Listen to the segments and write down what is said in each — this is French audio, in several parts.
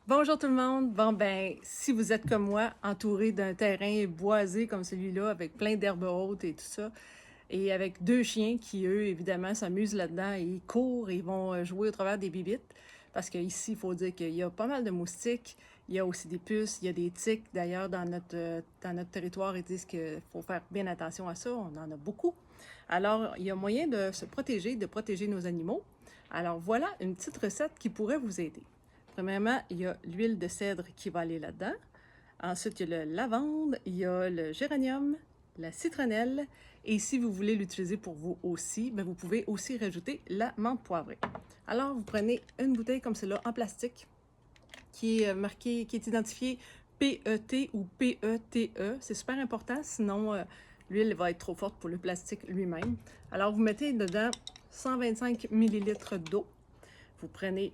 Bonjour tout le monde. Bon, ben, si vous êtes comme moi, entouré d'un terrain boisé comme celui-là, avec plein d'herbes hautes et tout ça, et avec deux chiens qui, eux, évidemment, s'amusent là-dedans et ils courent et ils vont jouer au travers des bibites, parce qu'ici, il faut dire qu'il y a pas mal de moustiques, il y a aussi des puces, il y a des tiques. D'ailleurs, dans notre territoire, ils disent qu'il faut faire bien attention à ça, on en a beaucoup. Alors, il y a moyen de se protéger, de protéger nos animaux. Alors, voilà une petite recette qui pourrait vous aider. Premièrement, il y a l'huile de cèdre qui va aller là-dedans. Ensuite, il y a le lavande, il y a le géranium, la citronnelle. Et si vous voulez l'utiliser pour vous aussi, bien, vous pouvez aussi rajouter la menthe poivrée. Alors, vous prenez une bouteille comme celle-là en plastique qui est marquée, qui est identifiée PET ou PETE. C'est super important, sinon l'huile va être trop forte pour le plastique lui-même. Alors, vous mettez dedans 125 ml d'eau. Vous prenez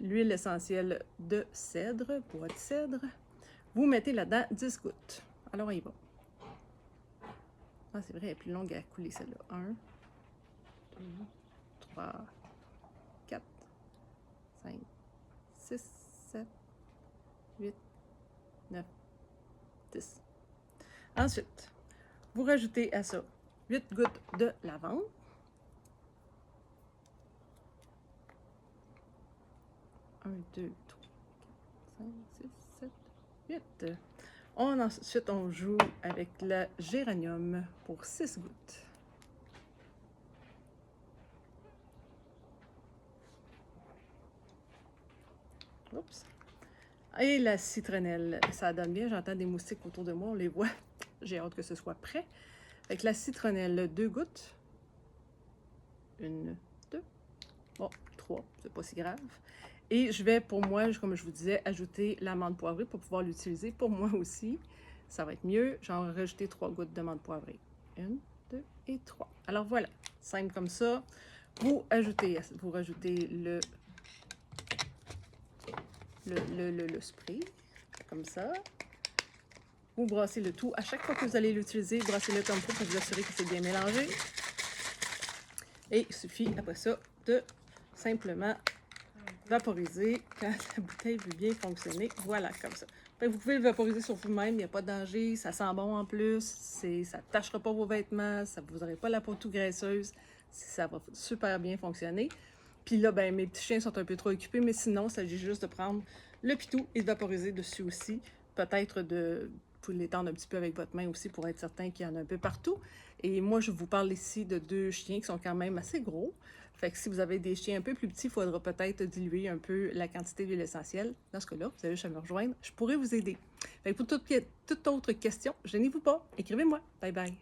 l'huile essentielle de cèdre, bois de cèdre. Vous mettez là-dedans 10 gouttes. Alors, on y va. Ah, c'est vrai, elle est plus longue à couler celle-là. 1, 2, 3, 4, 5, 6, 7, 8, 9, 10. Ensuite, vous rajoutez à ça 8 gouttes de lavande. 1, 2, 3, 4, 5, 6, 7, 8. Ensuite, on joue avec le géranium pour 6 gouttes. Oups. Et la citronnelle, ça donne bien, j'entends des moustiques autour de moi, on les voit. J'ai hâte que ce soit prêt. Avec la citronnelle, 2 gouttes. 1, 2, bon, 3, c'est pas si grave. Et je vais, pour moi, comme je vous disais, ajouter la menthe poivrée pour pouvoir l'utiliser pour moi aussi. Ça va être mieux. J'en vais rajouter 3 gouttes de menthe poivrée. 1, 2 et 3. Alors voilà, simple comme ça. Vous rajoutez le spray, comme ça. Vous brassez le tout. À chaque fois que vous allez l'utiliser, brassez-le comme ça pour vous assurer que c'est bien mélangé. Et il suffit, après ça, de simplement vaporiser quand la bouteille veut bien fonctionner. Voilà, comme ça. Enfin, vous pouvez le vaporiser sur vous-même, il n'y a pas de danger. Ça sent bon en plus. Ça ne tachera pas vos vêtements. Vous n'aurez pas la peau tout graisseuse. Ça va super bien fonctionner. Puis là, ben, mes petits chiens sont un peu trop occupés, mais sinon, il s'agit juste de prendre le pitou et de vaporiser dessus aussi. Peut-être de l'étendre un petit peu avec votre main aussi pour être certain qu'il y en a un peu partout. Et moi, je vous parle ici de 2 chiens qui sont quand même assez gros. Fait que si vous avez des chiens un peu plus petits, il faudra peut-être diluer un peu la quantité d'huile essentielle. Dans ce cas-là, vous avez juste à me rejoindre. Je pourrais vous aider. Fait que pour toute autre question, gênez-vous pas. Écrivez-moi. Bye bye.